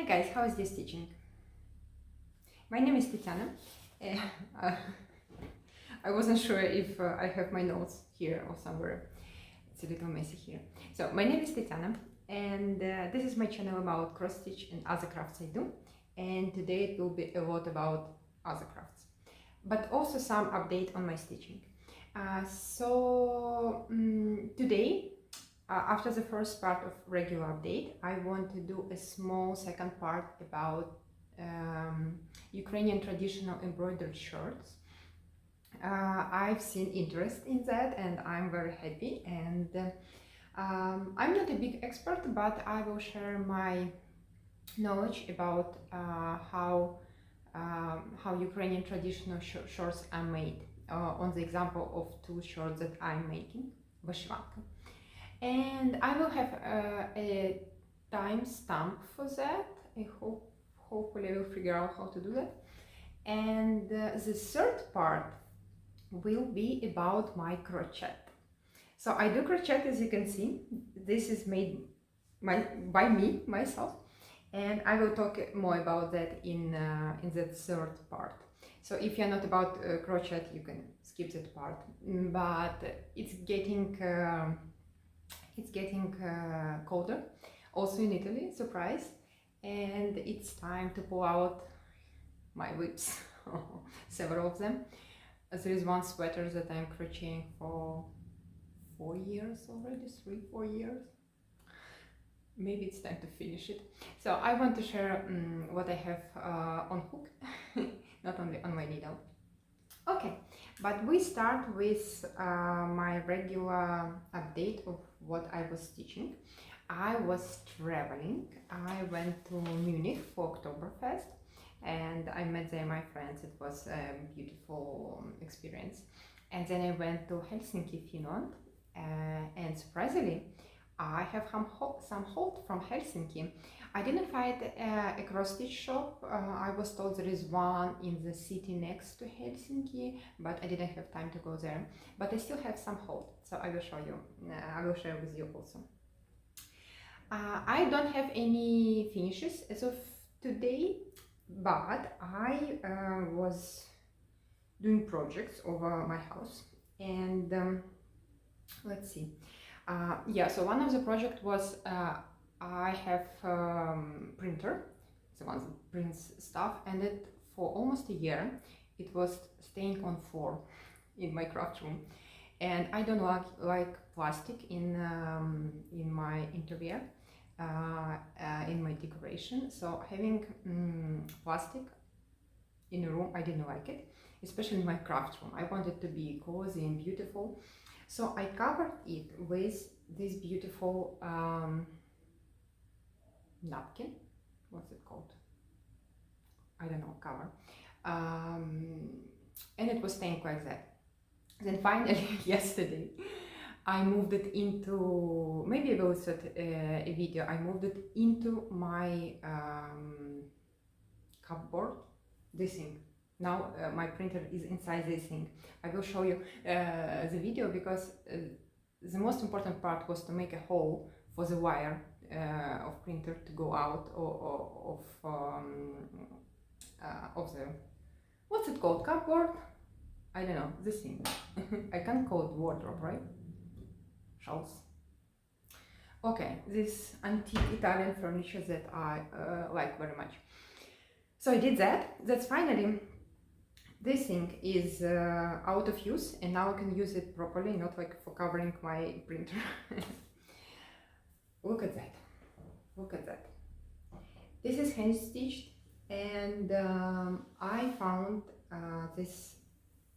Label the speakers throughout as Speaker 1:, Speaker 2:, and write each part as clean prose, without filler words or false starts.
Speaker 1: Hi guys, how is this teaching? My name is Tatiana. Uh, I wasn't sure if I have my notes here or somewhere. It's a little messy here. So my name is Tatiana and this is my channel about cross stitch and other crafts I do. And today it will be a lot about other crafts, but also some update on my stitching. Today, after the first part of regular update, I want to do a small second part about Ukrainian traditional embroidered shirts. I've seen interest in that and I'm very happy, and I'm not a big expert, but I will share my knowledge about how Ukrainian traditional shorts are made on the example of two shorts that I'm making, Vashvanka. And I will have a timestamp for that. Hopefully I will figure out how to do that. And the third part will be about my crochet. So I do crochet, as you can see. This is made by me, myself. And I will talk more about that in the third part. So if you're not about crochet, you can skip that part. But it's getting colder, also in Italy, surprise, and it's time to pull out my WIPs, several of them. There is one sweater that I'm crocheting for 4 years already, 3-4 years. Maybe it's time to finish it. So I want to share what I have on hook, not only on my needle. Okay, but we start with my regular update of what I was stitching. I was traveling. I went to Munich for Oktoberfest and I met there my friends. It was a beautiful experience. And then I went to Helsinki, Finland, and surprisingly I have some hold from Helsinki. I didn't find a cross-stitch shop. I was told there is one in the city next to Helsinki, but I didn't have time to go there. But I still have some hold, so I will show you. I will share with you also. I don't have any finishes as of today, but I was doing projects over my house, and let's see. Yeah, so one of the projects was I have printer, the one that prints stuff, and it for almost a year it was staying on floor in my craft room, and I don't like plastic in my interior, in my decoration. So having plastic in a room, I didn't like it, especially in my craft room. I wanted to be cozy and beautiful. So I covered it with this beautiful napkin. What's it called? I don't know, cover. And it was staying like that. Then finally, yesterday, I moved it into, maybe I will set a video, I moved it into my cupboard, this thing. Now my printer is inside this thing. I will show you the video, because the most important part was to make a hole for the wire of printer to go out of the, what's it called, cupboard? I don't know, this thing. I can't call it wardrobe, right? Shelves. Okay, this antique Italian furniture that I like very much. So I did that. That's finally, this thing is out of use, and now I can use it properly, not like for covering my printer. Look at that. Look at that. This is hand stitched, and I found this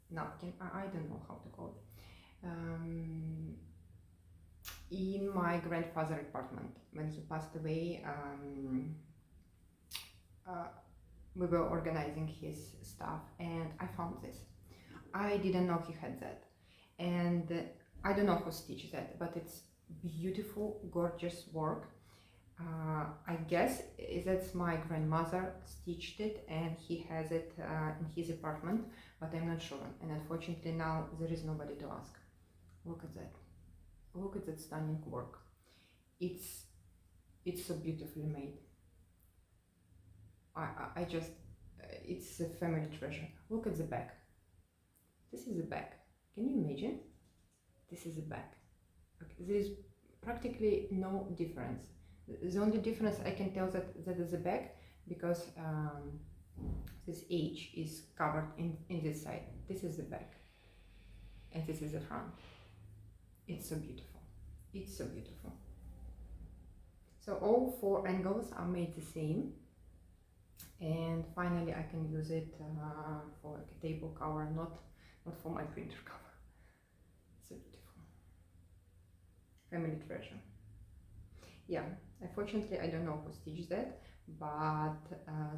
Speaker 1: napkin, I don't know how to call it, in my grandfather's apartment. When he passed away, we were organizing his stuff and I found this. I didn't know he had that, and I don't know who stitched that, but it's beautiful, gorgeous work. I guess that's my grandmother stitched it and he has it in his apartment, but I'm not sure, and unfortunately now there is nobody to ask. Look at that. Look at that stunning work. It's so beautifully made. I just, it's a family treasure. Look at the back. This is the back. Can you imagine? This is the back. Okay. There is practically no difference. The only difference I can tell that is the back, because this edge is covered in this side. This is the back, and this is the front. It's so beautiful. It's so beautiful. So all 4 angles are made the same, and finally I can use it for like a table cover, not for my printer cover. So beautiful. Family treasure. Yeah, unfortunately I don't know who stitched that, but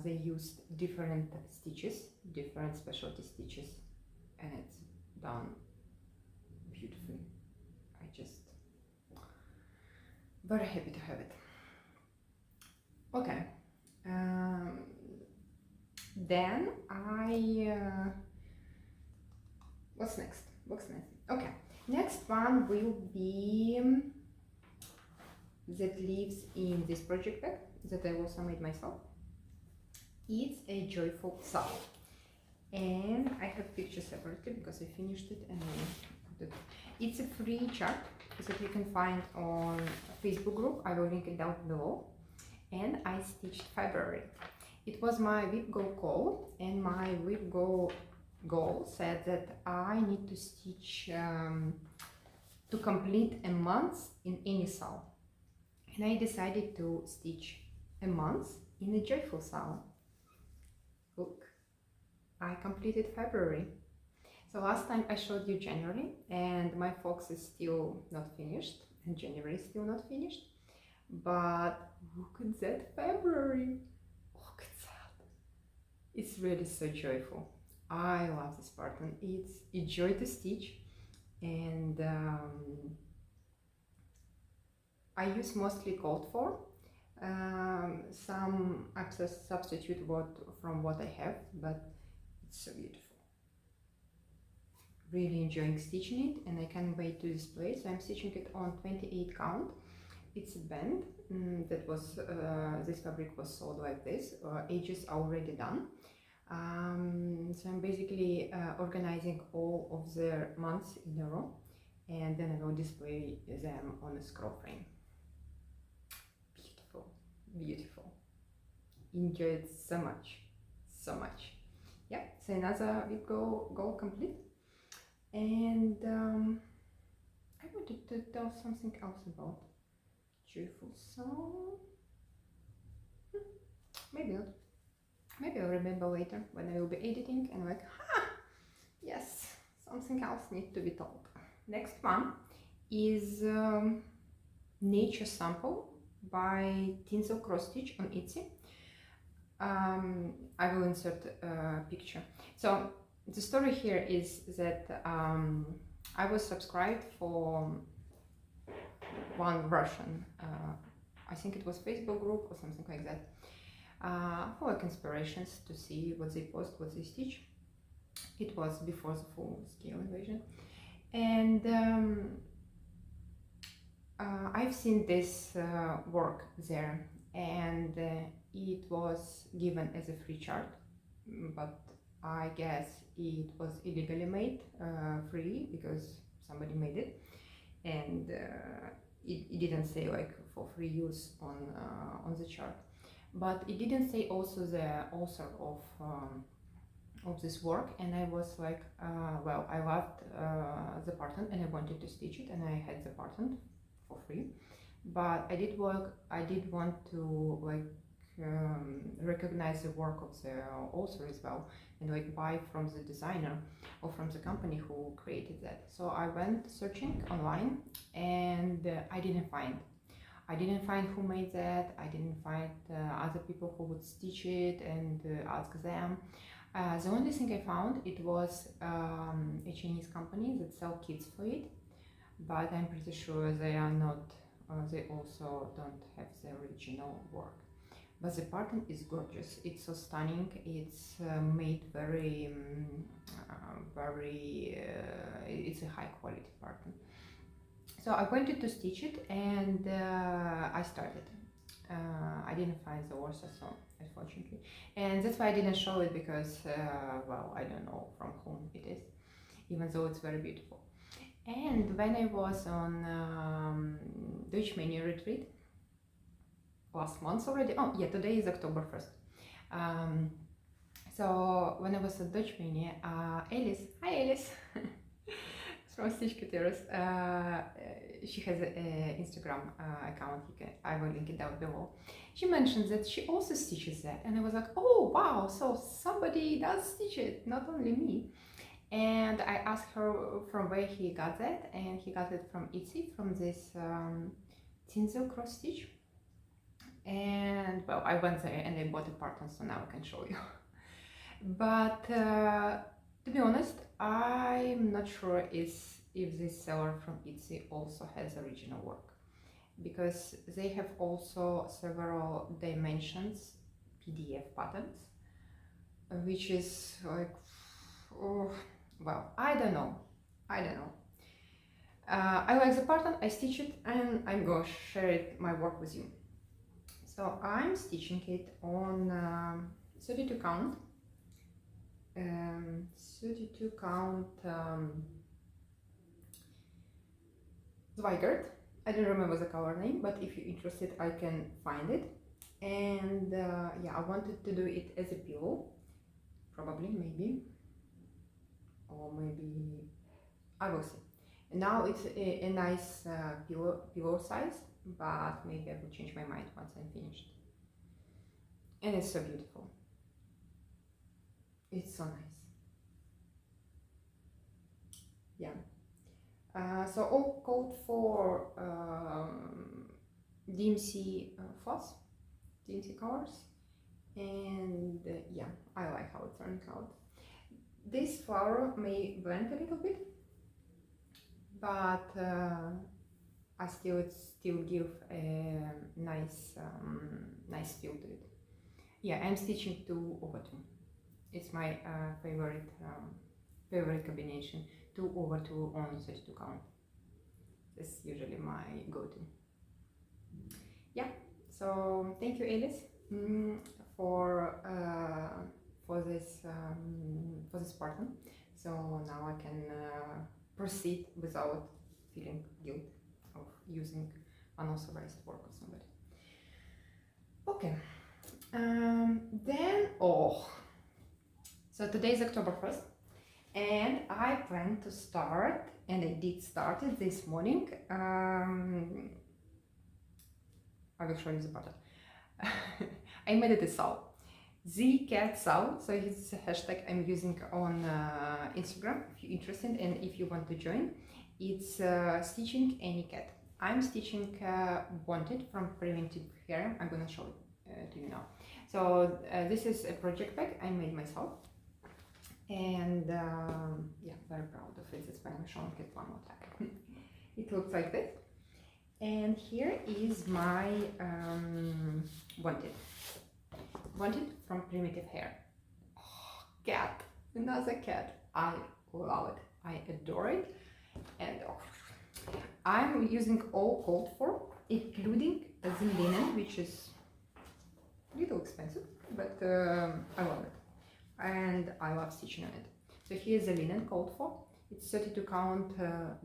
Speaker 1: they used different stitches, different specialty stitches, and it's done beautifully. I just very happy to have it. Okay, then what's next? Okay, next one will be that lives in this project bag that I also made myself. It's a joyful soul, and I have pictures separately because I finished it and I put it. It's a free chart that you can find on a Facebook group. I will link it down below. And I stitched February. It was my WIP goal, and my WIP goal said that I need to stitch to complete a month in any sow. And I decided to stitch a month in a joyful sow. Look, I completed February. So last time I showed you January, and my fox is still not finished, and January is still not finished. But look at that February. Look at that. It's really so joyful. I love this pattern. It's a joy to stitch, and I use mostly cold form. Some access substitute from what I have, but it's so beautiful. Really enjoying stitching it, and I can't wait to display. So I'm stitching it on 28 count. It's a band that was, this fabric was sold like this, edges are already done. So I'm basically organizing all of the months in a row, and then I will display them on a scroll frame. Beautiful, beautiful. Enjoy it so much, so much. Yeah, so another WIP goal complete. And I wanted to tell something else about joyful soul. Maybe not. Maybe I'll remember later when I will be editing and like, yes, something else needs to be told. Next one is Nature Sample by TinselCrossStitch on Etsy. I will insert a picture. So the story here is that I was subscribed for one Russian, I think it was Facebook group or something like that, for like inspirations to see what they post, what they stitch. It was before the full-scale invasion, and I've seen this work there, and it was given as a free chart, but I guess it was illegally made, free, because somebody made it, and it didn't say like for free use on the chart. But it didn't say also the author of this work, and I was like, well, I loved the pattern and I wanted to stitch it, and I had the pattern for free. But I did want to like recognize the work of the author as well, and like buy from the designer or from the company who created that. So I went searching online, and I didn't find who made that. I didn't find other people who would stitch it and ask them. The only thing I found, it was a Chinese company that sell kits for it, but I'm pretty sure they are not, they also don't have the original work. But the pattern is gorgeous. It's so stunning. It's made very, it's a high quality pattern. So I wanted to stitch it, and I started. I didn't find the author, so unfortunately. And that's why I didn't show it, because, well, I don't know from whom it is, even though it's very beautiful. And when I was on Dutch menu retreat last month already, oh yeah, today is October 1st. So when I was at Dutch menu, Alice, hi Alice, from Stitch Cuteros, she has an Instagram account, I will link it down below. She mentioned that she also stitches that, and I was like, oh wow, so somebody does stitch it, not only me. And I asked her from where he got that, and he got it from Etsy, from this TinselCrossStitch. And well, I went there and I bought a pattern, so now I can show you. But to be honest, I'm not sure if this seller from Etsy also has original work, because they have also several dimensions PDF patterns, which is like, oh, well, I don't know. I like the pattern, I stitch it, and I'm going to share my work with you. So I'm stitching it on 32 count. 32 count Zweigert. I don't remember the color name, but if you're interested, I can find it. And yeah, I wanted to do it as a pillow, probably, maybe, or maybe I will see. Now it's a nice pillow size, but maybe I will change my mind once I'm finished. And it's so beautiful. It's so nice. Yeah. So all code for DMC floss, DMC colors, and yeah, I like how it turned out. This flower may blend a little bit, but I still give a nice feel to it. Yeah, I'm stitching 2/2. It's my favorite combination, 2/2 on 32 count. That's usually my go-to. Yeah, so thank you, Alice, for this pattern. So now I can proceed without feeling guilt of using unauthorized work of somebody. Okay, then so today is October 1st, and I plan to start, and I did start it this morning. I will show you the pattern. I made it a sow, the cat sow, so it's a hashtag I'm using on Instagram if you're interested, and if you want to join. It's stitching any cat. I'm stitching Wanted from Primitive Hare. I'm gonna show it to you now. So this is a project pack I made myself, and yeah, very proud of it. That's why I'm showing it one more time. It looks like this, and here is my Wanted from Primitive Hare. Oh, cat, another cat. I love it. I adore it, and I'm using all called for, including the linen, which is a little expensive, but I love it, and I love stitching on it. So here's the linen called for. It's 32 count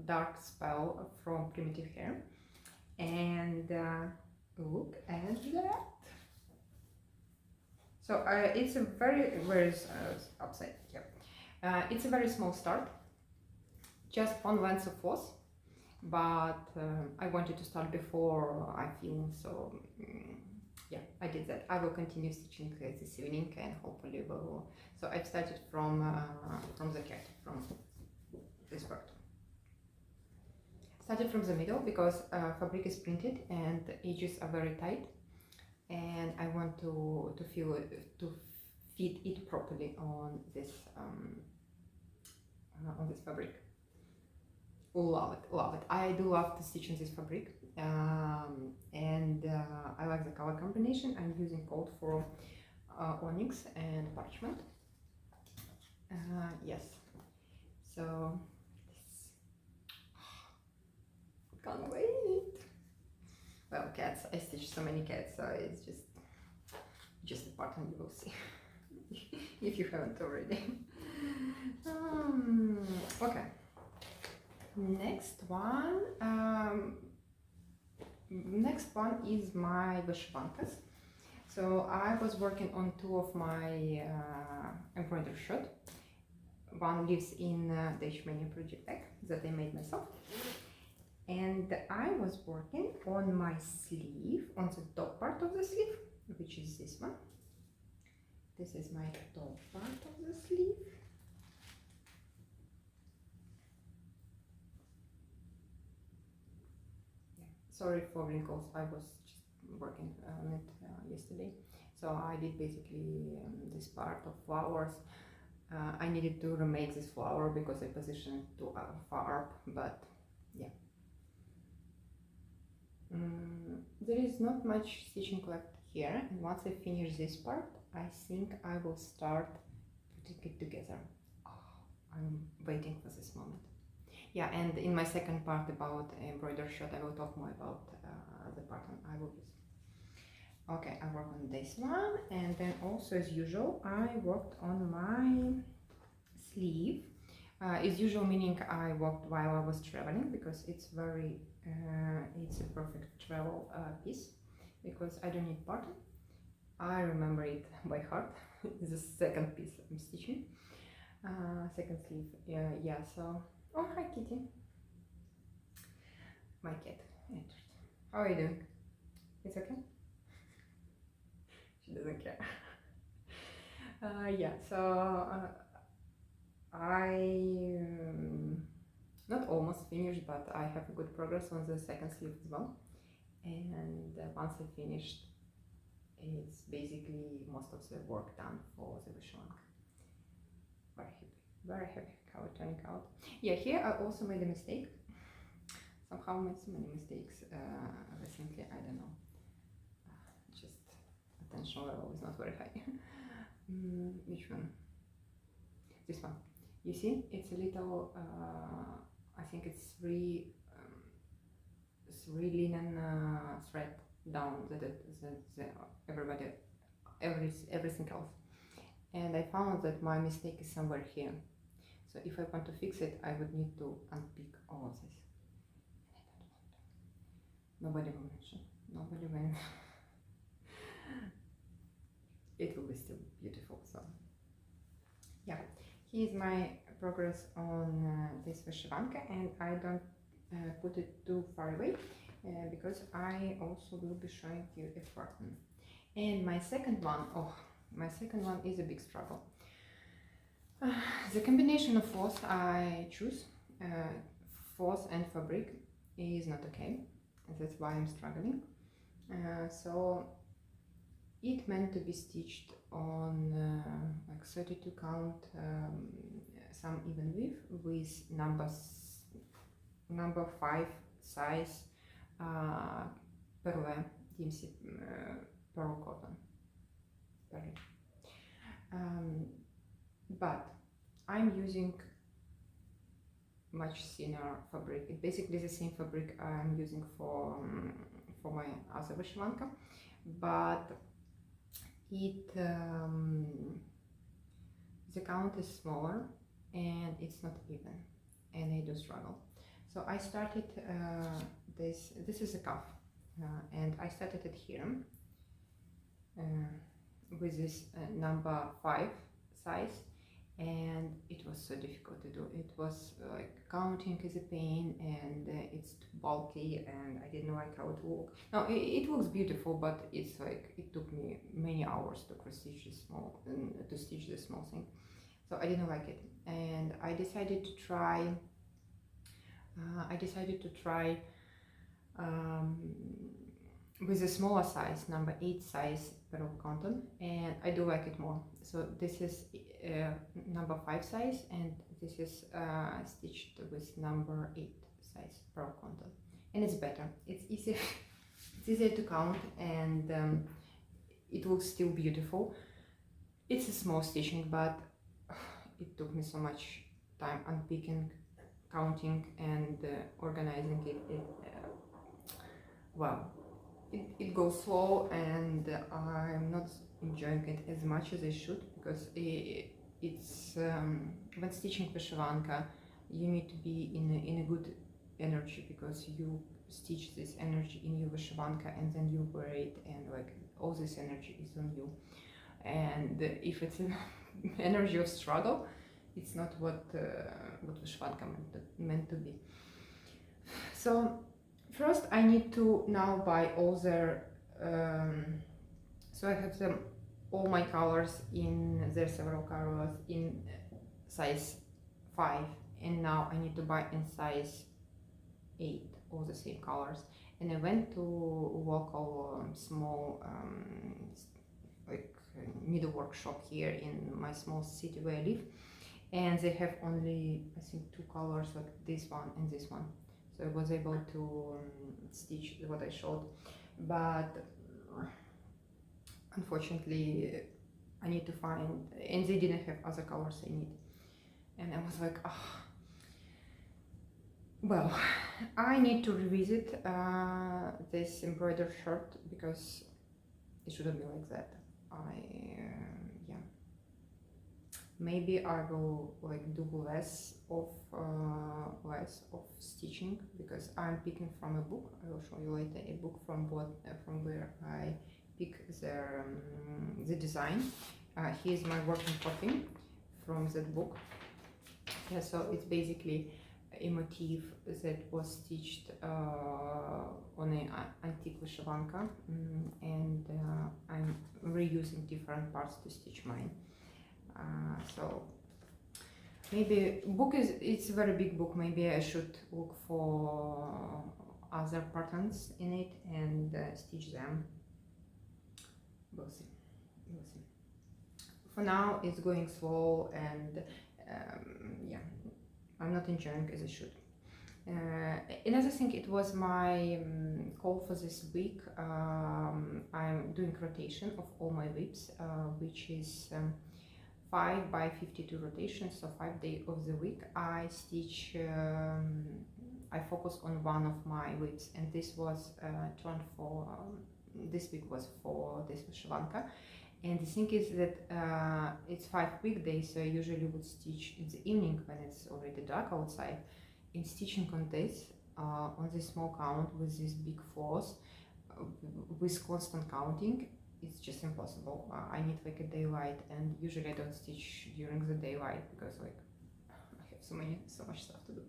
Speaker 1: dark spell from Primitive Hare, and look at that. So it's a very upside here. It's a very small start, just one length of floss, but I wanted to start before I film, so yeah, I did that. I will continue stitching this evening, and hopefully will. So I've started from the cat, from this part. Started from the middle because fabric is printed and the edges are very tight, and I want to fit it properly on this fabric. Love it. I do love to stitch in this fabric, and I like the color combination. I'm using cold for onyx and parchment. Yes, so can't wait. Well, cats, I stitched so many cats, so it's just, just the pattern you will see if you haven't already. Okay, next one is my vyshyvankas. So I was working on two of my embroidered shirt. One lives in the Humanian project deck that I made myself, and I was working on my sleeve, on the top part of the sleeve, which is this one. This is my top part of the sleeve. Yeah. Sorry for wrinkles, I was just working on it yesterday. So I did basically this part of flowers. I needed to remake this flower because I positioned it too far up, but yeah. There is not much stitching left here, and once I finish this part, I think I will start putting it together. I'm waiting for this moment. Yeah, and in my second part about embroidered shirt, I will talk more about the pattern I will use. Okay, I work on this one, and then also as usual, I worked on my sleeve. As usual, meaning I worked while I was traveling, because it's very, it's a perfect travel piece, because I don't need pattern. I remember it by heart. It's the second piece I'm stitching. Second sleeve, yeah, so, oh, hi Kitty. My cat entered. How are you doing? It's okay? She doesn't care. Yeah, so I not almost finished, but I have a good progress on the second sleeve as well. And once I finished, it's basically most of the work done for the vyshyvanka. Very happy how it turned out. Yeah, here I also made a mistake. Somehow made so many mistakes recently, I don't know. Just attention level is not very high. Which one? This one. You see, it's a little, I think it's three linen thread down everything else. And I found that my mistake is somewhere here. So if I want to fix it, I would need to unpick all of this. And I don't want to. Nobody will mention. Nobody will. It will be still beautiful. So yeah, here's my progress on this vyshyvanka, and I don't put it too far away because I also will be showing you a pattern. And my second one, is a big struggle. The combination of floss I choose, floss and fabric, is not okay. That's why I'm struggling. So it meant to be stitched on like 32 count, some even width with number 5 size perle DMC pearl cotton. But I'm using much thinner fabric. It's basically the same fabric I'm using for my other vyshyvanka, but it the count is smaller and it's not even, and I do struggle. So I started this is a cuff, and I started it here with this number 5 size, and it was so difficult to do. It was like counting is a pain, and it's too bulky, and I didn't like how it looked. Now it looks beautiful, but it's like it took me many hours to stitch the small thing, so I didn't like it, and I decided to try with a smaller size, number 8 size pearl cotton, and I do like it more. So this is number 5 size, and this is stitched with number 8 size pearl cotton, and it's better. It's easier. It's easier to count, and it looks still beautiful. It's a small stitching, but it took me so much time unpicking, counting, and organizing it. Well, it goes slow, and I'm not enjoying it as much as I should, because it's when stitching vyshyvanka, you need to be in a good energy, because you stitch this energy in your vyshyvanka and then you wear it, and like all this energy is on you. And if it's an energy of struggle, it's not what vyshyvanka meant to be. So first I need to now buy all their so I have them, all my colors in their several colors in size 5, and now I need to buy in size 8 all the same colors. And I went to local small like needlework shop here in my small city where I live, and they have only, I think, 2 colors, like this one and this one. So I was able to stitch what I showed, but unfortunately I need to find, and they didn't have other colors I need, and I was like, oh, well, I need to revisit this embroidered shirt, because it shouldn't be like that. Yeah, maybe I will like do less of stitching, because I'm picking from a book. I will show you later a book from where I pick the design. Here's my working copy from that book. Yeah, so it's basically a motif that was stitched on an antique vyshyvanka, and I'm reusing different parts to stitch mine. So maybe it's a very big book. Maybe I should look for other patterns in it and stitch them. We'll see. We'll see. For now, it's going slow, and yeah, I'm not enjoying as I should. Another thing, it was my goal for this week. I'm doing rotation of all my WIPs, which is 5 by 52 rotations, so 5 days of the week. I stitch, I focus on one of my WIPs, and this was turned for, this week was for this vyshyvanka. And the thing is that it's 5 weekdays, so I usually would stitch in the evening when it's already dark outside. In stitching on this small count with these big floors, with constant counting, it's just impossible. I need like a daylight, and usually I don't stitch during the daylight, because like I have so much stuff to do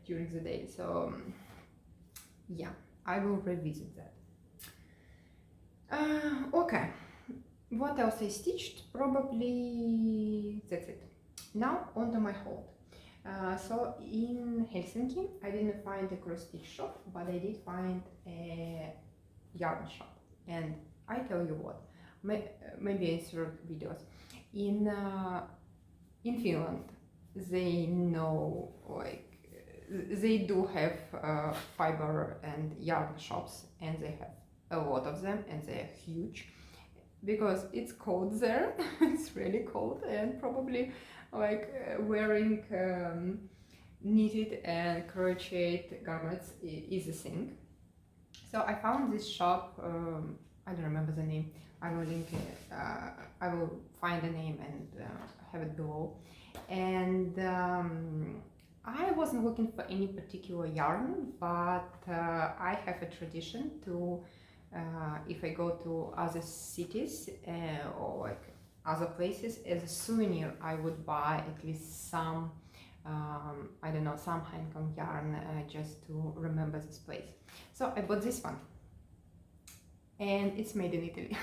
Speaker 1: during the day. So yeah, I will revisit that. Okay. What else I stitched? Probably that's it. Now onto my haul. So in Helsinki, I didn't find a cross-stitch shop, but I did find a yarn shop. And I tell you what, maybe in short videos. In Finland, they know, like, they do have fiber and yarn shops, and they have a lot of them, and they are huge. Because it's cold there, it's really cold, and probably like wearing knitted and crocheted garments is a thing. So I found this shop, I don't remember the name, I will link it, I will find the name and have it below. And I wasn't looking for any particular yarn, but I have a tradition to if I go to other cities or like other places, as a souvenir, I would buy at least some, I don't know, some handcom yarn just to remember this place. So I bought this one, and it's made in Italy.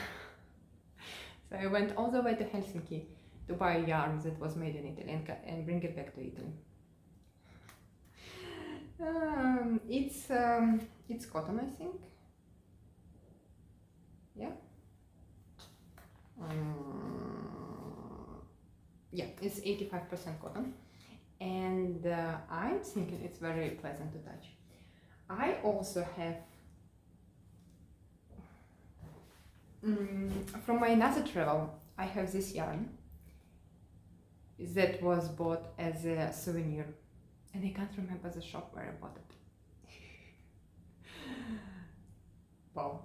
Speaker 1: So I went all the way to Helsinki to buy yarn that was made in Italy and bring it back to Italy. It's cotton, I think. Yeah. Yeah, it's 85% cotton, and I'm thinking it's very pleasant to touch. I also have from my another travel, I have this yarn that was bought as a souvenir, and I can't remember the shop where I bought it. Wow.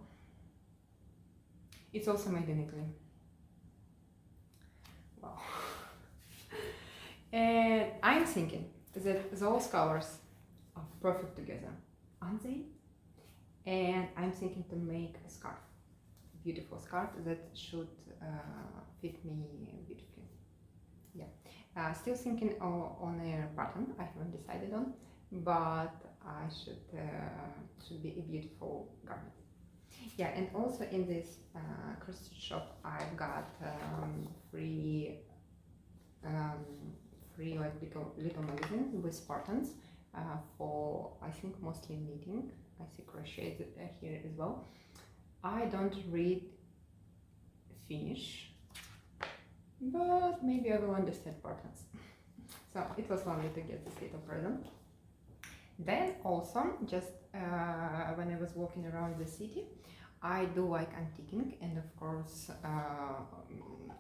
Speaker 1: It's also made in Italy. thinking that those colors are perfect together, aren't they? And I'm thinking to make a scarf, beautiful scarf that should fit me beautifully. Yeah, still thinking on a pattern I haven't decided on, but I should be a beautiful garment. Yeah, and also in this cross-stitch shop I've got free like little magazines with patterns for, I think, mostly knitting. I see crochet here as well. I don't read Finnish, but maybe I will understand patterns. So it was lovely to get this little present. Then also, just when I was walking around the city, I do like antiquing and of course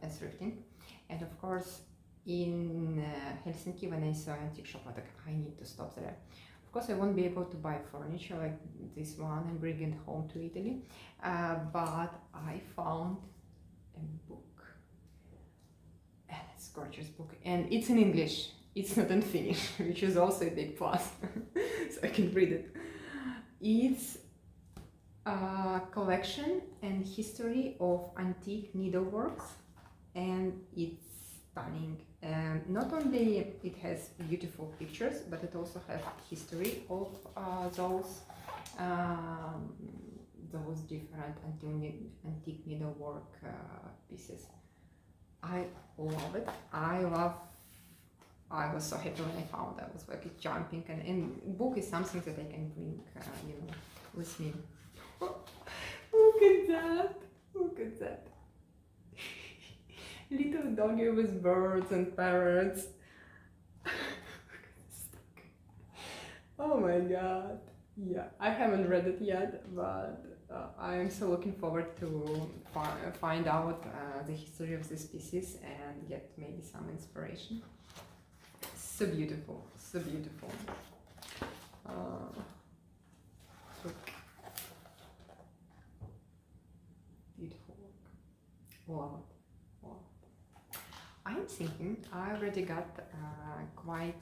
Speaker 1: and thrifting. And of course in Helsinki, when I saw an antique shop, I was like, I need to stop there. Of course I won't be able to buy furniture like this one and bring it home to Italy, but I found a book, and it's a gorgeous book, and it's in English, it's not in Finnish, which is also a big plus, so I can read it. It's a collection and history of antique needleworks, and it's stunning. Not only it has beautiful pictures, but it also has history of those different antique needlework pieces. I love it. I was so happy when I found it. I was like jumping, and book is something that I can bring, with me. Look at that! Look at that! Little doggy with birds and parrots. Oh my god! Yeah, I haven't read it yet, but I am so looking forward to find out the history of these pieces and get maybe some inspiration. So beautiful, so beautiful. Look. Beautiful work. Love it. I'm thinking I already got quite,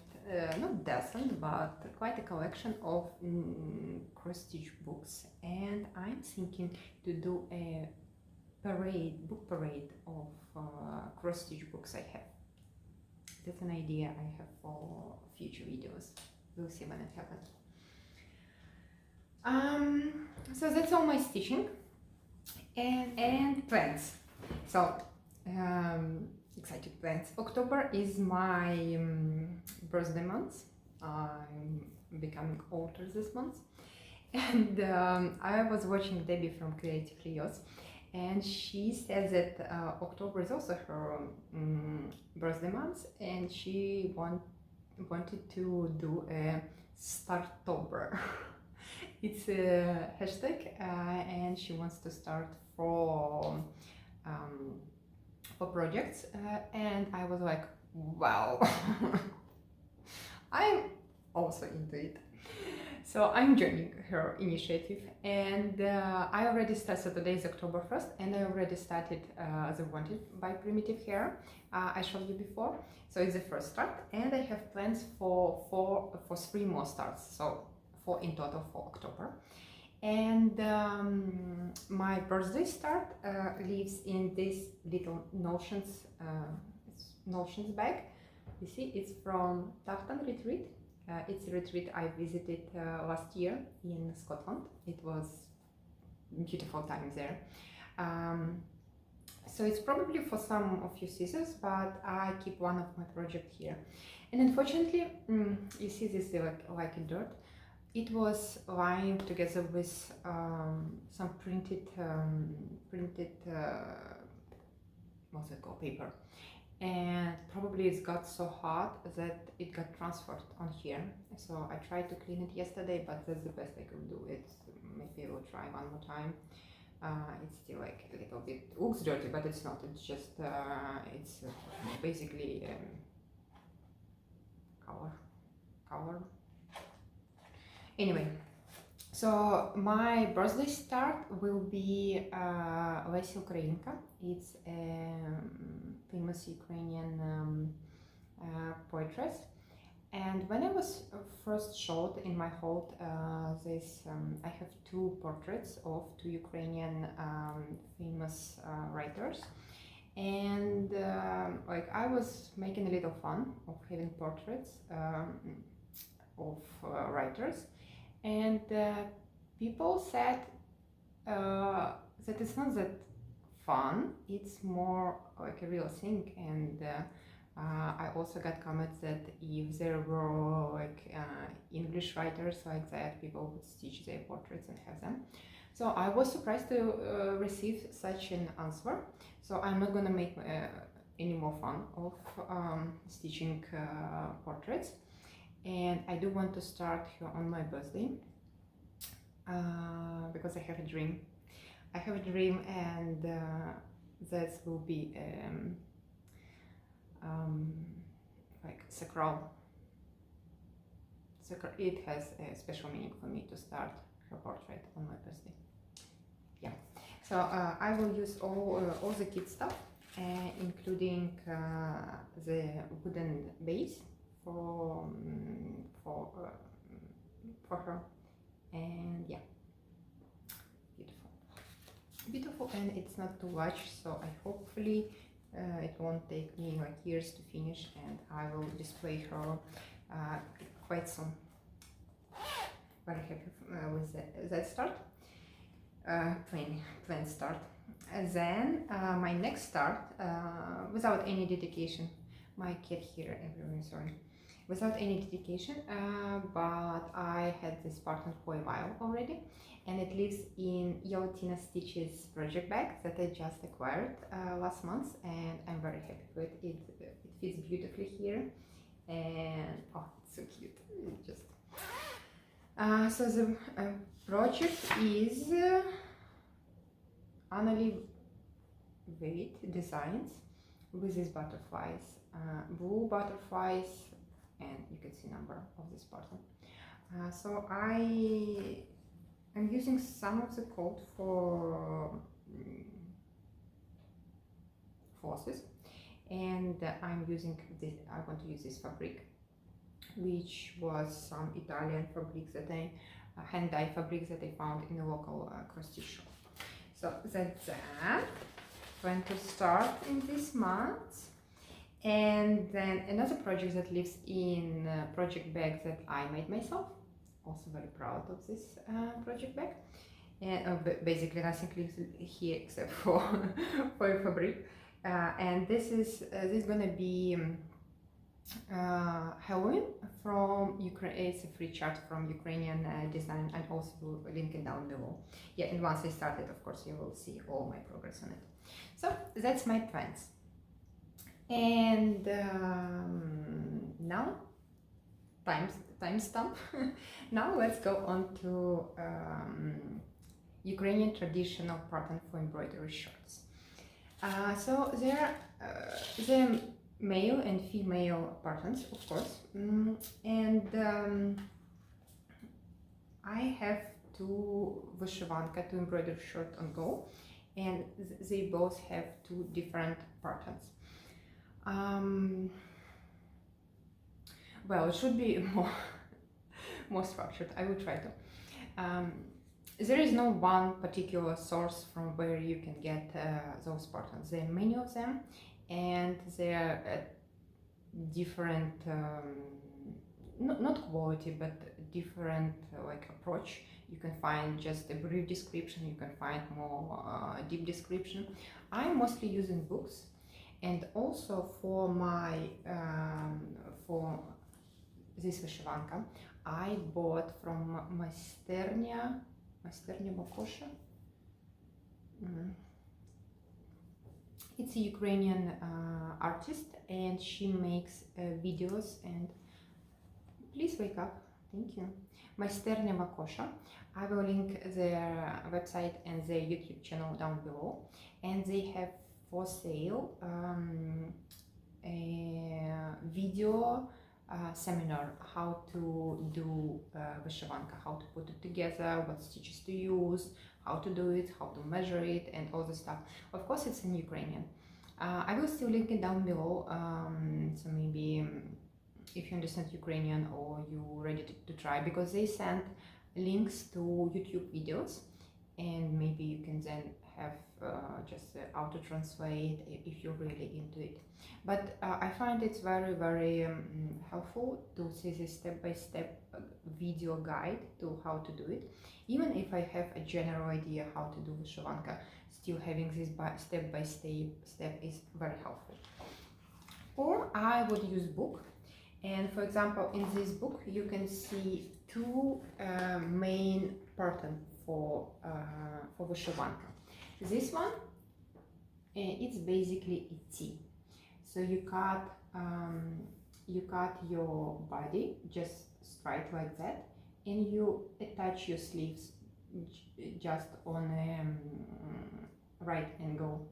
Speaker 1: not decent, but quite a collection of cross-stitch books, and I'm thinking to do a book parade of cross-stitch books I have. That's an idea I have for future videos. We'll see when it happens. So that's all my stitching and plans. So excited plans. October is my birthday month. I'm becoming older this month, and I was watching Debbie from Creative Rios, and she said that October is also her birthday month, and she wanted to do a Startober. It's a hashtag, and she wants to start for projects, and I was like, wow. I'm also into it, so I'm joining her initiative, and I already started. So today is October 1st, and I already started the Wanted by Primitive Hare. I showed you before, so it's the first start, and I have plans for 3 more starts, so 4 in total for October. And my birthday start lives in this little notions bag. You see, it's from Tartan Retreat. It's a retreat I visited last year in Scotland. It was beautiful time there. So it's probably for some of you scissors, but I keep one of my projects here. And unfortunately, you see this like a dirt. It was lying together with some printed what's it called, paper, and probably it got so hot that it got transferred on here. So I tried to clean it yesterday, but that's the best I could do. Maybe I will try one more time. It's still like a little bit looks dirty, but it's not. It's just it's basically color. Anyway, so my birthday start will be Lesya Ukrainka. It's a famous Ukrainian poetess, And when I was first showed in my hold, I have two portraits of two Ukrainian famous writers, and like I was making a little fun of having portraits of writers, and people said that it's not that fun, it's more like a real thing. And I also got comments that if there were like English writers like that, people would stitch their portraits and have them. So I was surprised to receive such an answer. So I'm not gonna make any more fun of stitching portraits. And I do want to start here on my birthday because I have a dream. I have a dream, and that will be like sacral. It has a special meaning for me to start her portrait on my birthday. Yeah, so I will use all the kit stuff, including the wooden base for her, and yeah, beautiful, and it's not too much, so I hopefully it won't take me like years to finish, and I will display her quite soon. Very happy with that start, plain start. And then my next start, without any dedication, my cat here everywhere, sorry, without any dedication, but I had this pattern for a while already, and it lives in Yellow Tina Stitches project bag that I just acquired last month, and I'm very happy with it. It fits beautifully here, and oh, it's so cute. It just so the project is Annalie Wade designs with these butterflies, blue butterflies, and you can see number of this pattern. So I'm using some of the code for flosses, and I'm using this. I want to use this fabric, which was some Italian fabrics that hand dye fabrics that I found in a local cross-stitch shop. So that's that. Going to start in this month. And then another project that lives in a project bag that I made myself. Also very proud of this project bag. And basically nothing lives here except for for fabric. And this is gonna be Halloween from Ukraine. It's a free chart from Ukrainian design. I also will link it down below. Yeah, and once I start it, of course, you will see all my progress on it. So that's my plans. And now, timestamp. Now let's go on to Ukrainian traditional pattern for embroidery shirts. So there are male and female patterns, of course, and I have two вышиванка, two embroidered shirt on go, and they both have two different patterns. Well, it should be more structured. I will try to. There is no one particular source from where you can get those patterns. There are many of them, and they are different, not quality, but different like approach. You can find just a brief description, you can find more deep description. I'm mostly using books, and also for my for this вышиванка I bought from Майстерня Макоша. It's a Ukrainian artist, and she makes videos. And please wake up, thank you. Майстерня Макоша. I will link their website and their YouTube channel down below, and they have for sale a video seminar how to do вышиванка, how to put it together, what stitches to use, how to do it, how to measure it, and all the stuff. Of course, it's in Ukrainian. I will still link it down below, so maybe if you understand Ukrainian or you're ready to try, because they send links to YouTube videos, and maybe you can then have just auto translate if you're really into it. But I find it's very helpful to see this step-by-step video guide to how to do it. Even if I have a general idea how to do vyshyvanka, still having this step is very helpful. Or I would use book, and for example in this book you can see two main patterns for vyshyvanka. This one, it's basically a T. So you cut your body just straight like that, and you attach your sleeves just on a right angle,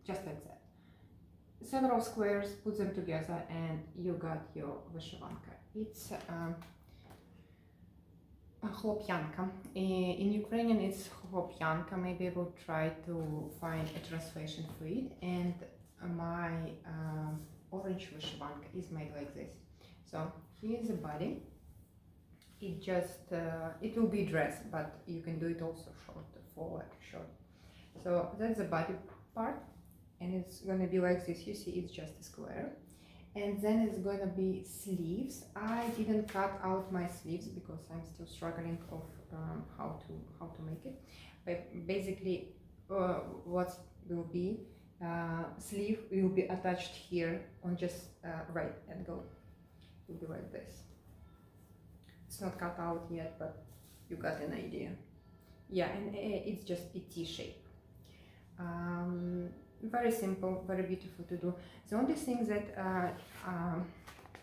Speaker 1: just like that. Several squares, put them together, and you got your vyshyvanka. It's Хлоп'янка. In Ukrainian it's хлоп'янка. Maybe I will try to find a translation for it. And my orange vyshyvanka is made like this. So here's the body. It just it will be dress, but you can do it also short, for like short. So that's the body part, and it's gonna be like this. You see, it's just a square. And then it's gonna be sleeves. I didn't cut out my sleeves because I'm still struggling of how to make it. But basically, what will be sleeve will be attached here on just right angle. It will be like this. It's not cut out yet, but you got an idea. Yeah, and it's just a T shape. Very simple, very beautiful to do. The only thing that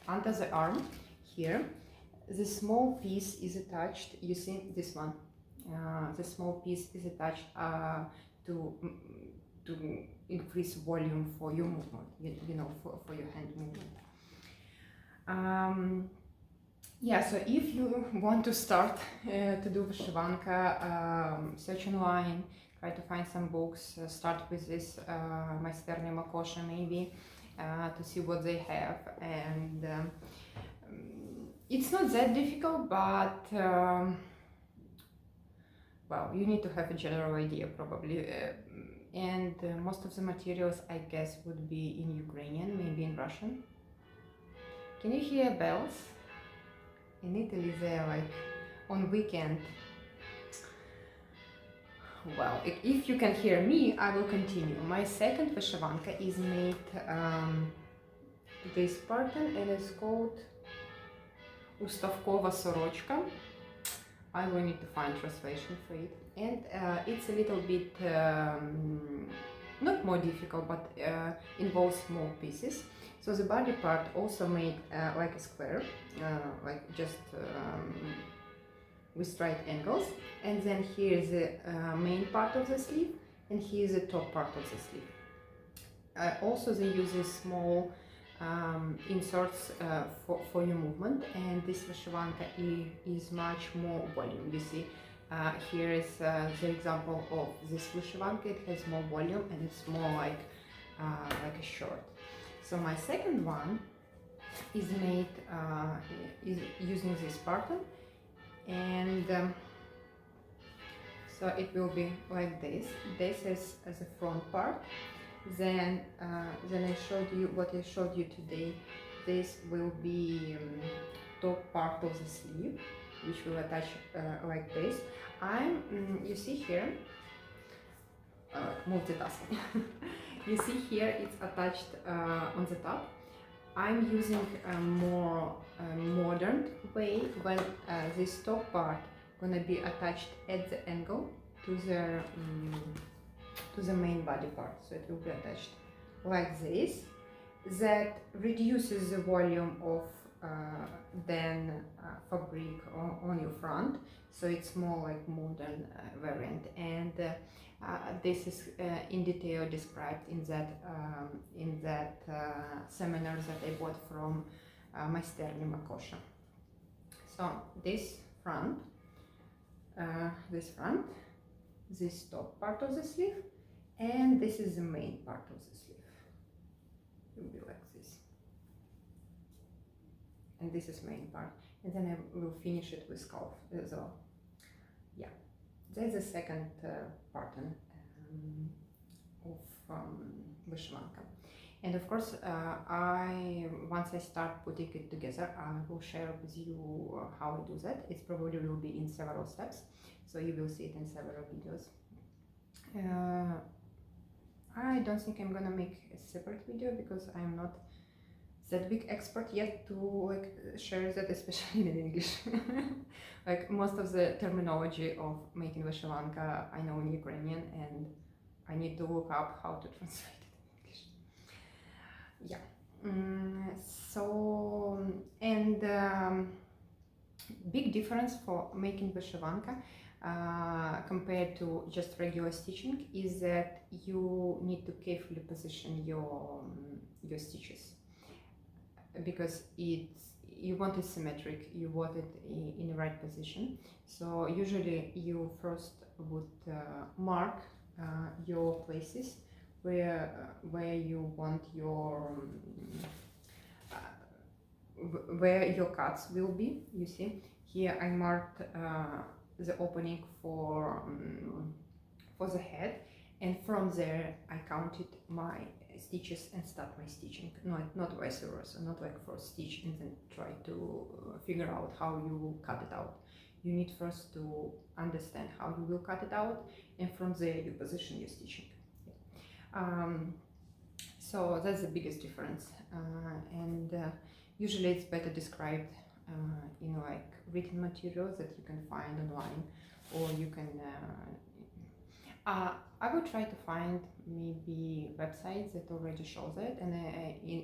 Speaker 1: under the arm here, the small piece is attached. You see this one, the small piece is attached to increase volume for your movement, you know, for your hand movement. Yeah, so if you want to start to do vyshyvanka, search online, try to find some books, start with this майстерня Makosha maybe, to see what they have. And it's not that difficult, but well, you need to have a general idea probably. And most of the materials, I guess, would be in Ukrainian, maybe in Russian. Can you hear bells? In Italy, they're like on weekend. Well, if you can hear me, I will continue. My second vyshyvanka is made this pattern, and it's called Ustavkova Sorochka. I will need to find translation for it. And it's a little bit, not more difficult, but involves small pieces. So the body part also made like a square, like just with right angles. And then here is the main part of the sleeve, and here is the top part of the sleeve. Also they use these small inserts for your movement, and this vyshyvanka is much more volume. You see, here is the example of this vyshyvanka. It has more volume and it's more like a shirt. So my second one is made is using this pattern, and so it will be like this. This is as a front part. Then I showed you what I showed you today. This will be top part of the sleeve, which will attach like this. You see here, multitasking. You see here it's attached on the top. I'm using a more modern way when this top part gonna be attached at the angle to the main body part. So it will be attached like this. That reduces the volume of fabric on your front. So it's more like modern variant, and this is in detail described in that seminar that I bought from майстерня Makosha. So this front, this top part of the sleeve, and this is the main part of the sleeve. It will be like this. and this is main part, and then I will finish it with scarf as well. Yeah, that's the second pattern of Vyshyvanka. And of course, once I start putting it together, I will share with you how I do that. It probably will be in several steps, so you will see it in several videos. I don't think I'm gonna make a separate video because I'm not that big expert yet to like share that, especially in English. Like most of the terminology of making Vyshyvanka I know in Ukrainian, and I need to look up how to translate it in English. Yeah. So, and big difference for making Vyshyvanka compared to just regular stitching is that you need to carefully position your stitches, because you want it symmetric, you want it in the right position. So usually you first would mark your places where you want your where your cuts will be. You see here I marked the opening for the head, and from there I counted my stitches and start my stitching. Not vice versa, not like first stitch and then try to figure out how you will cut it out. You need first to understand how you will cut it out, and from there you position your stitching. So that's the biggest difference, and usually it's better described in like written materials that you can find online, or you can I will try to find maybe websites that already show that, and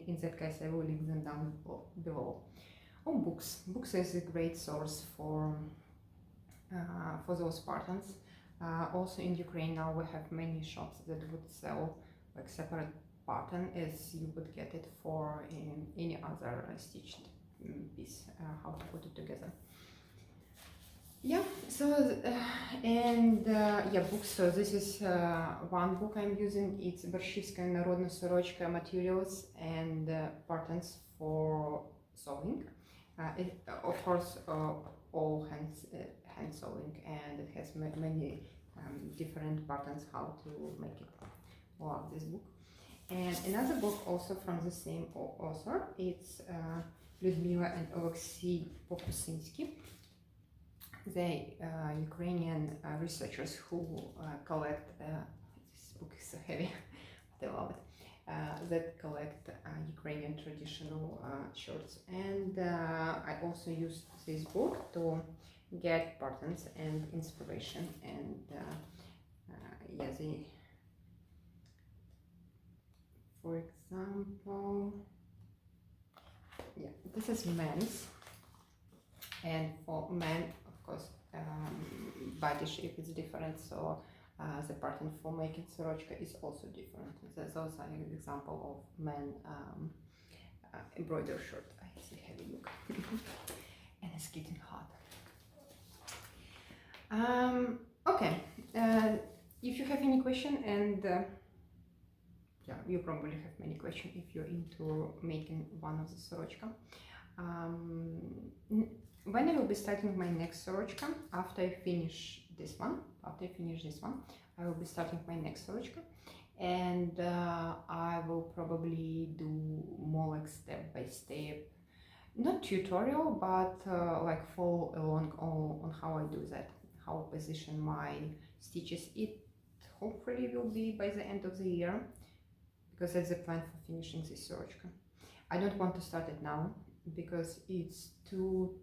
Speaker 1: in that case I will link them down below. Oh, books is a great source for those patterns. Also in Ukraine now we have many shops that would sell like separate pattern as you would get it for any other stitched piece, how to put it together. Yeah, so yeah, books. So this is one book I'm using. It's Борщівська народна сорочка materials and patterns for sewing. Of course, all hand sewing, and it has many different patterns how to make it. Love this book. And another book also from the same author. It's Людмила and Oleksiy Pokusinsky. They Ukrainian researchers who collect, this book is so heavy, but I love it, that collect Ukrainian traditional shirts. And I also used this book to get patterns and inspiration. And yeah, for example, yeah, this is men's, and for men, of course, body shape is different, so the pattern for making sorochka is also different. Those are an example of men embroidered shirt. I see heavy look, and it's getting hot. Okay, if you have any question, and yeah, you probably have many questions if you're into making one of the sorochka. When I will be starting my next sorochka, after I finish this one, I will be starting my next sorochka, and I will probably do more like step by step, not tutorial, but like follow along on how I do that, how I position my stitches. It hopefully will be by the end of the year, because that's the plan for finishing this sorochka. I don't want to start it now because it's too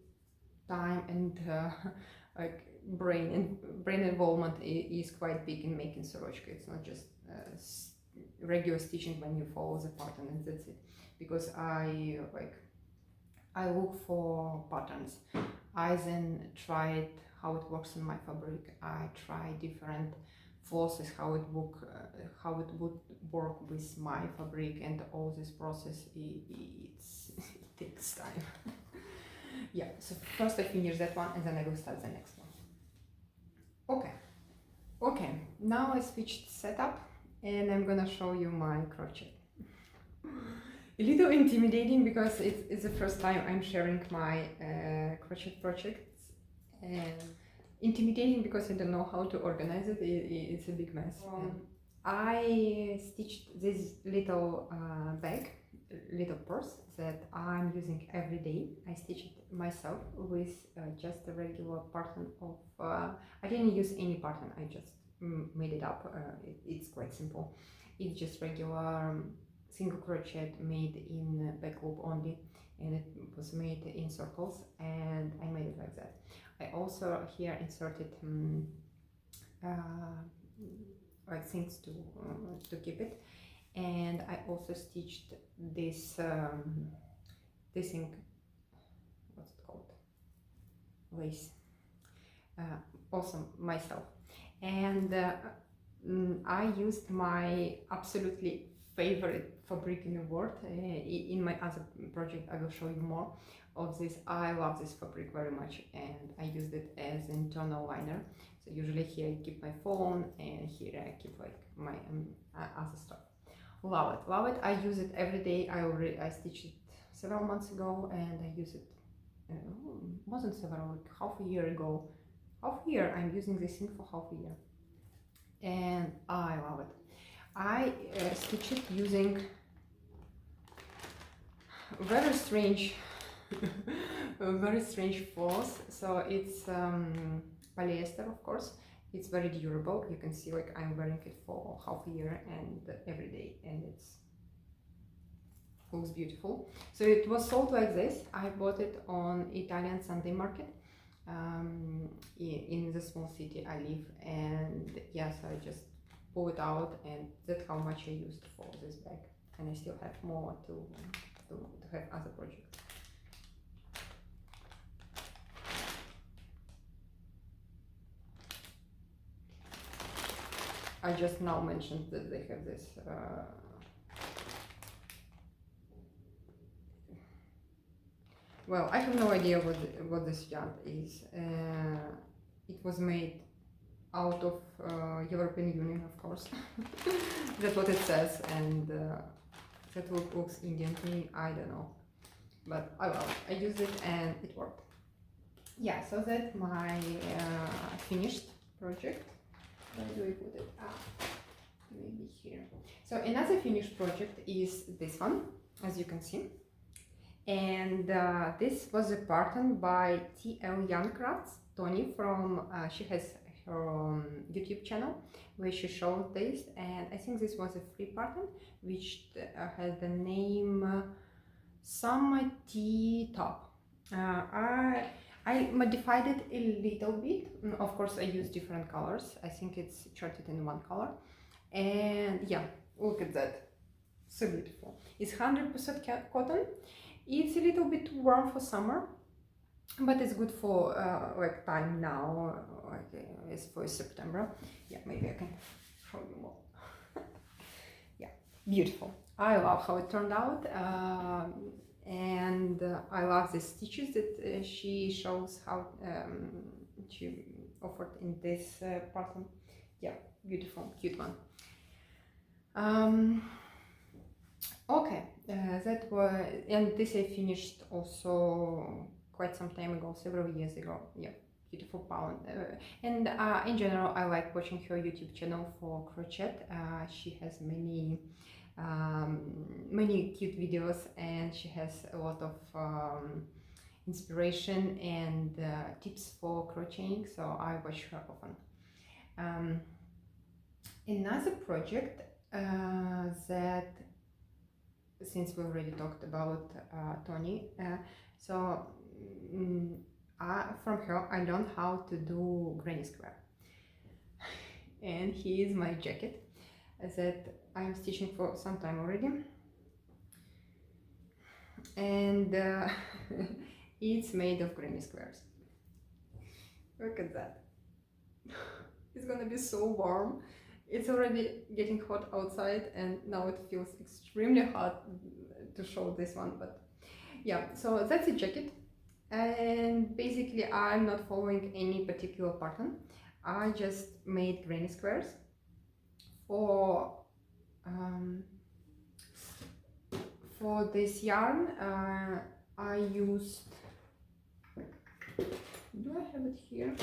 Speaker 1: time and like brain involvement is quite big in making sorochka. It's not just regular stitching when you follow the pattern and that's it. Because I look for patterns. I then try how it works in my fabric. I try different flosses, how it would work with my fabric, and all this process it takes time. Yeah, so first I finish that one and then I will start the next one. Okay, now I switched setup and I'm gonna show you my crochet. a little intimidating because it's the first time I'm sharing my crochet projects, and intimidating because I don't know how to organize it. It's a big mess. I stitched this little bag, little purse that I'm using every day. I stitched it myself with just a regular pattern of, I didn't use any pattern, I just made it up. It's quite simple. It's just regular single crochet made in back loop only, and it was made in circles, and I made it like that. I also here inserted like things to keep it, and I also stitched this this thing, what's it called, lace, also myself. And I used my absolutely favorite fabric in the world. In my other project I will show you more of this. I love this fabric very much, and I used it as an internal liner. So usually here I keep my phone, and here I keep like my other stuff. Love it, love it. I use it every day. I stitched it several months ago, and I use it wasn't several, like half a year ago. Half a year. I'm using this thing for half a year, and I love it. I stitch it using very strange very strange floss. So it's polyester, of course. It's very durable. You can see like I'm wearing it for half a year and every day, and it's looks beautiful. So it was sold like this. I bought it on Italian Sunday market in the small city I live, and yes, I just pull it out, and that's how much I used for this bag, and I still have more to have other projects. I just now mentioned that they have this well, I have no idea what this yarn is. It was made out of European Union, of course. That's what it says, and that looks Indian to me. I don't know, but I love it. I used it and it worked. Yeah, so that's my finished project. Where do I put it? Maybe here. So another finished project is this one, as you can see. And this was a pattern by TL Yarn Crafts, Tony from, she has her YouTube channel where she shows this, and I think this was a free pattern which has the name Summer Tea Top. I modified it a little bit. Of course I used different colors. I think it's charted in one color, and yeah, look at that, so beautiful. It's 100% cotton. It's a little bit too warm for summer, but it's good for like time now, like it's for September. Yeah, maybe I can show you more. Yeah, beautiful. I love how it turned out, and I love the stitches that she shows how she offered in this pattern. Yeah, beautiful, cute one. Okay, that was, and this I finished also quite some time ago, several years ago. Yeah, beautiful pattern. And in general, I like watching her YouTube channel for crochet. She has many many cute videos, and she has a lot of inspiration and tips for crocheting, so I watch her often. Another project that, since we already talked about Tony, so from her I learned how to do granny square, and here is my jacket that I'm stitching for some time already, and it's made of granny squares. Look at that. It's gonna be so warm. It's already getting hot outside, and now it feels extremely hot to show this one, but yeah, so that's a jacket, and basically I'm not following any particular pattern. I just made granny squares for For this yarn, I used, do I have it here?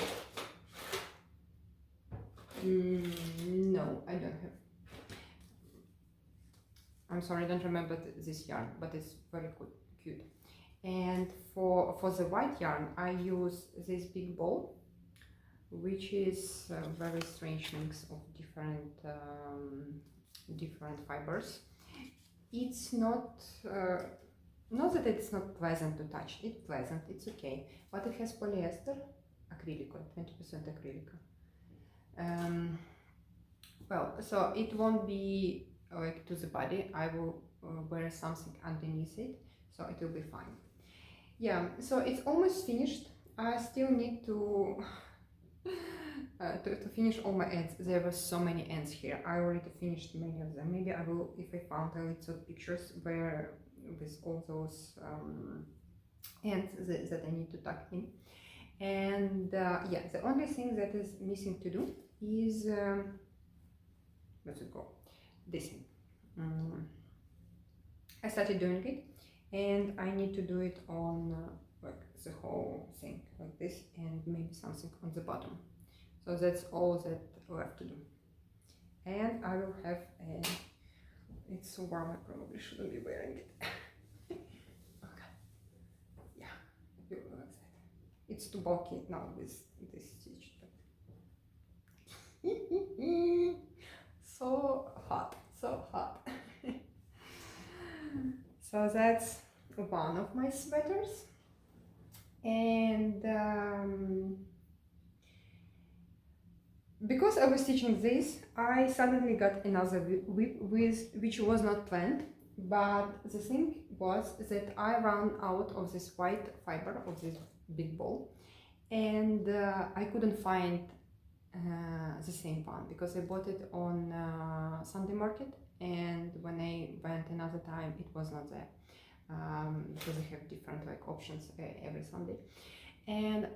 Speaker 1: No, I don't have. I'm sorry, I don't remember this yarn, but it's very cute. And for the white yarn, I use this big ball, which is a very strange mix of different fibers. It's not that it's not pleasant to touch. It's pleasant, it's okay, but it has polyester acrylic, 20% acrylic. Well, so it won't be like to the body. I will wear something underneath it, so it will be fine. Yeah, so it's almost finished. I still need to to finish all my ends. There were so many ends here. I already finished many of them. Maybe I will, if I found a little pictures where with all those ends that I need to tuck in. And yeah, the only thing that is missing to do is where's it go? This thing. I started doing it, and I need to do it on like the whole thing like this, and maybe something on the bottom. So that's all that I have to do. And I will have a, it's so warm, I probably shouldn't be wearing it. Okay. Yeah, you like that. It's too bulky now with this stitch. But so hot, so hot. So that's one of my sweaters. And because I was stitching this, I suddenly got another WIP which was not planned, but the thing was that I ran out of this white fiber of this big ball, and I couldn't find the same one because I bought it on Sunday market, and when I went another time it was not there, because they have different like options every Sunday. And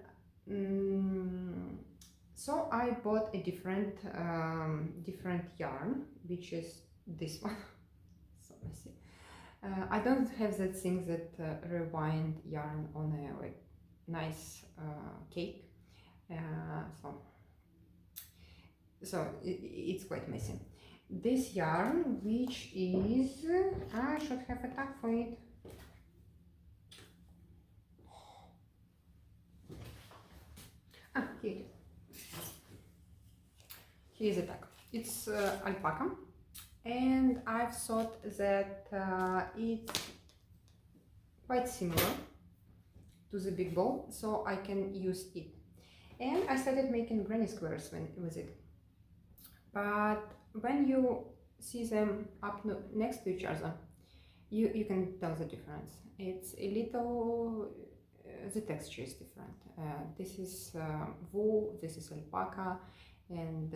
Speaker 1: so I bought a different yarn, which is this one. So messy. I don't have that thing that rewind yarn on a like nice cake, so it's quite messy. This yarn, which is, I should have a tag for it. Ah, here. Here's a tag. It's alpaca, and I've thought that it's quite similar to the big ball, so I can use it. And I started making granny squares with it. But when you see them up next to each other, you can tell the difference. It's a little, the texture is different. This is wool, this is alpaca, and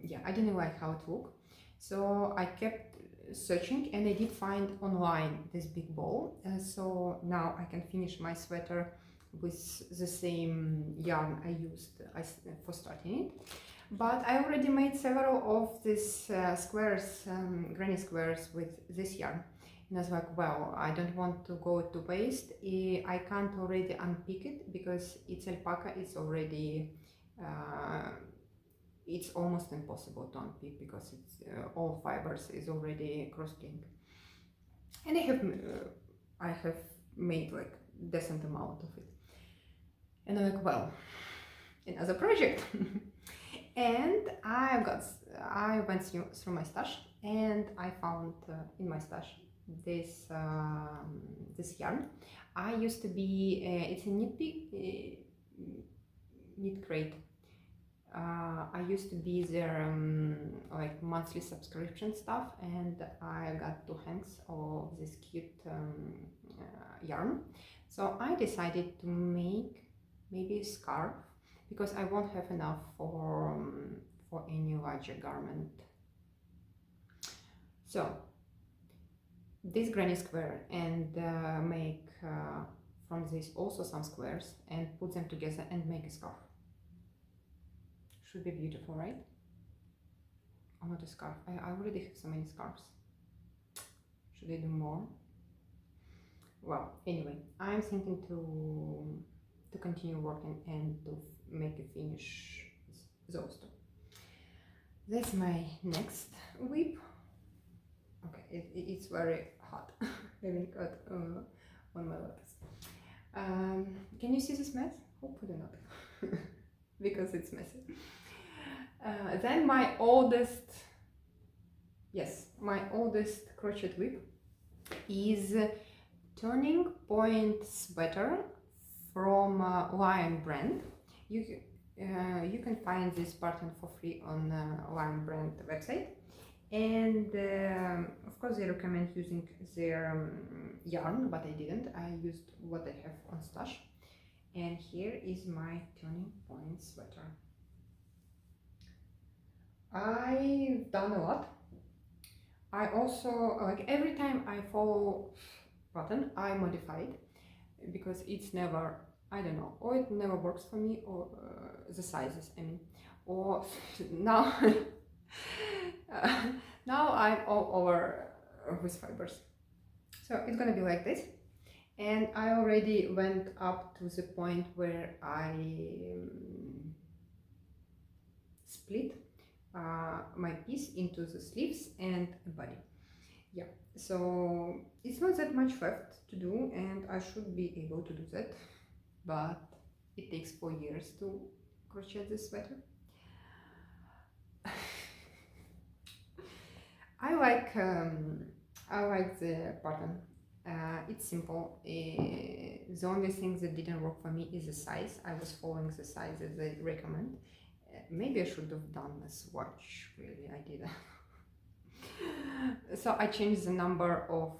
Speaker 1: yeah, I didn't like how it looked. So I kept searching, and I did find online this big ball. So now I can finish my sweater with the same yarn I used for starting it. But I already made several of these squares, granny squares with this yarn. And I was like, well, I don't want to go to waste. I can't already unpick it because it's alpaca, it's already, it's almost impossible to unpick because it's all fibers is already cross-linked. And I have made like decent amount of it. And I'm like, well, another project. And I went through my stash, and I found in my stash this this yarn. I used to be it's a knit crate. I used to be their like monthly subscription stuff, and I got 2 hanks of this cute yarn. So I decided to make maybe a scarf, because I won't have enough for any larger garment. So this granny square, and make from this also some squares and put them together and make a scarf. Should be beautiful, right? Or not a scarf. I already have so many scarves. Should I do more? well, anyway, I'm thinking to continue working and to make a finish those two. That's my next WIP. Okay, it's very hot. Having got on my laptop. Can you see this mess? Hopefully not, because it's messy. Then my oldest crochet WIP is Turning Point Sweater from Lion brand. You can find this pattern for free on Lion brand website, and of course they recommend using their yarn, but I didn't. I used what I have on stash, and here is my Turning Point sweater. I've done a lot. I also, like, every time I follow pattern, I modify it, because it's never, I don't know, or it never works for me, or the sizes, I mean, or now now I'm all over with fibers. So it's gonna be like this, and I already went up to the point where I split my piece into the sleeves and a body. Yeah, so it's not that much left to do, and I should be able to do that, but it takes 4 years to crochet this sweater. I like the pattern. It's simple. The only thing that didn't work for me is the size. I was following the size that they recommend. Maybe I should have done a swatch. Really, I didn't. So I changed the number of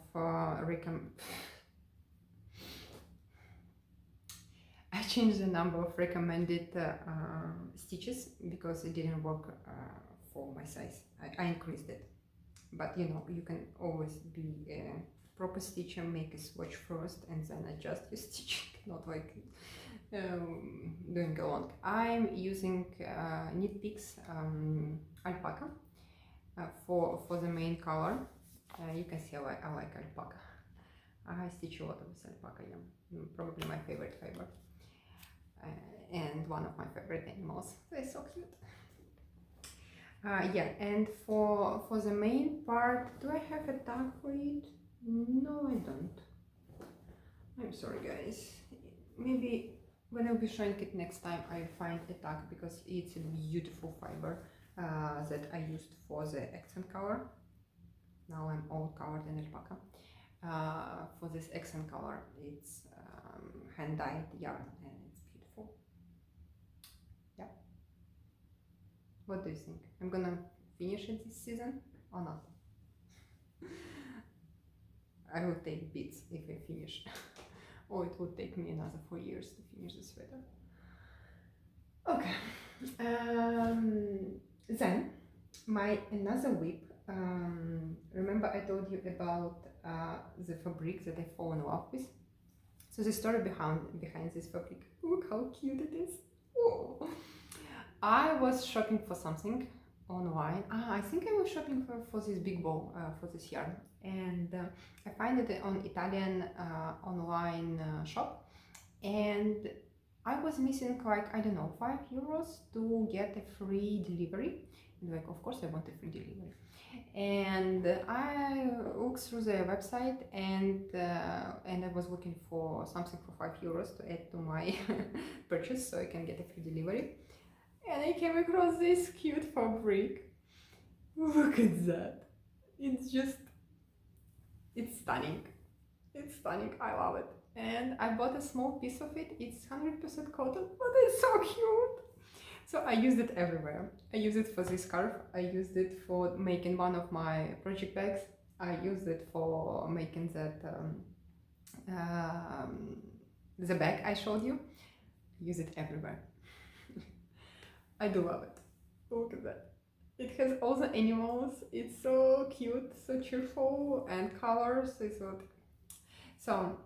Speaker 1: recommended stitches, because it didn't work for my size. I increased it, but you know, you can always be a proper stitcher, make a swatch first and then adjust your stitching, not like doing along. I'm using Knit Picks alpaca for the main color. You can see I like alpaca. I stitch a lot with alpaca, yeah. Probably my favorite fiber, and one of my favorite animals. They're so cute. Yeah, and for the main part, do I have a tag for it? No, I don't. I'm sorry, guys. Maybe when I'll be showing it next time, I'll find a tag, because it's a beautiful fiber that I used for the accent color. Now I'm all covered in alpaca. For this accent color, it's hand-dyed yarn, and it's beautiful. Yeah. What do you think? I'm gonna finish it this season or not? I will take bits if I finish. Or it will take me another 4 years to finish the sweater. Okay. Then my another WIP. Remember I told you about the fabric that I fall in love with. So the story behind this fabric. Look how cute it is. Oh. I was shopping for something online. I think I was shopping for this big bowl for this yarn, and I find it on Italian online shop, and I was missing, like, I don't know, €5 to get a free delivery. And like, of course I want a free delivery, and I looked through the website, and I was looking for something for €5 to add to my purchase, so I can get a free delivery. And I came across this cute fabric. Look at that. It's stunning. It's stunning. I love it. And I bought a small piece of it. It's 100% cotton, but it's so cute. So I used it everywhere. I used it for this scarf. I used it for making one of my project bags. I used it for making that the bag I showed you. I use it everywhere. I do love it. Look at that. It has all the animals. It's so cute, so cheerful, and colors. So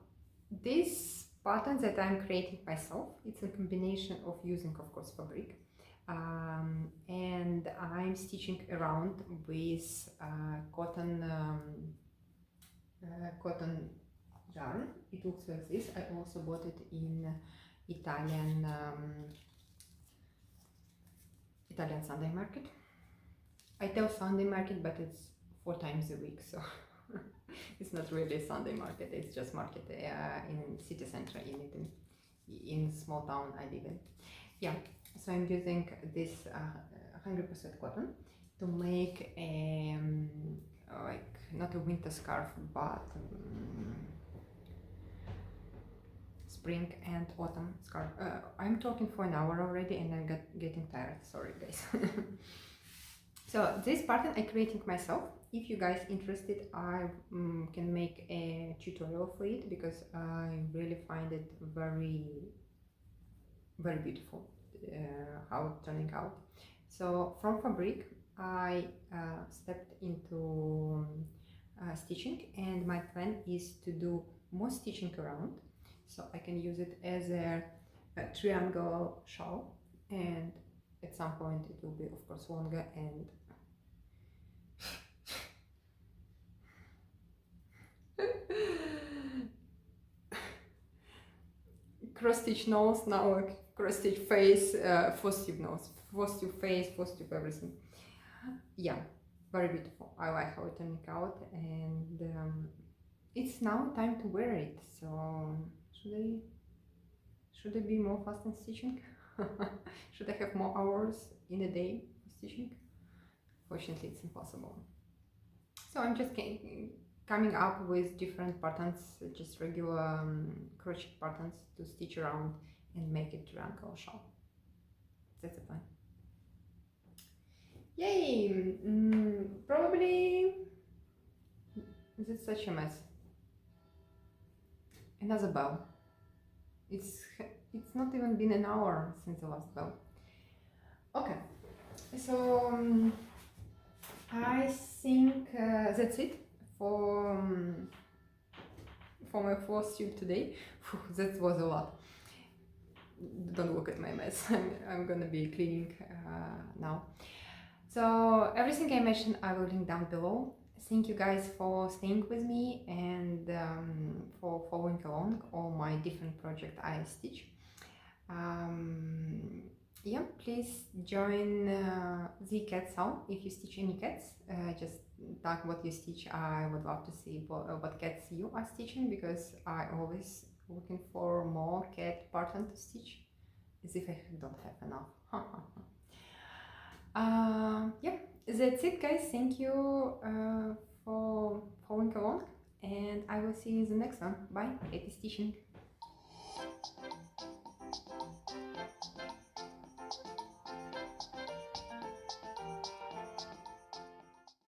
Speaker 1: this pattern that I'm creating myself, it's a combination of using, of course, fabric, and I'm stitching around with cotton yarn. It looks like this. I also bought it in Italian Sunday market. I tell Sunday market, but it's 4 times a week, so it's not really a Sunday market. It's just market in city center in small town I live in. Yeah, so I'm using this 100% cotton to make a like not a winter scarf, but spring and autumn scarf. I'm talking for an hour already and I'm getting tired. Sorry, guys. So this pattern I created myself. If you guys interested, I can make a tutorial for it because I really find it very beautiful how it's turning out. So from fabric I stepped into stitching, and my plan is to do more stitching around so I can use it as a triangle shawl, and at some point it will be of course longer and cross stitch nose, now like cross stitch face, Flosstube nose, Flosstube face, Flosstube everything. Yeah, very beautiful. I like how it turned out, and it's now time to wear it. So should I be more fast in stitching? Should I have more hours in a day for stitching? Fortunately, it's impossible. So I'm just coming up with different patterns, just regular crochet patterns to stitch around and make it triangle shawl. That's the plan. Yay! Probably this is such a mess. Another bow. It's not even been an hour since the last bow. Okay, so I think that's it for my Flosstube today. That was a lot. Don't look at my mess. I'm gonna be cleaning now. So everything I mentioned I will link down below. Thank you guys for staying with me and for following along all my different projects I stitch. Yeah, please join the cat sound if you stitch any cats. Just tag what you stitch. I would love to see what cats you are stitching, because I always looking for more cat pattern to stitch, as if I don't have enough. Yeah, that's it guys. Thank you for following along, and I will see you in the next one. Bye. Happy stitching.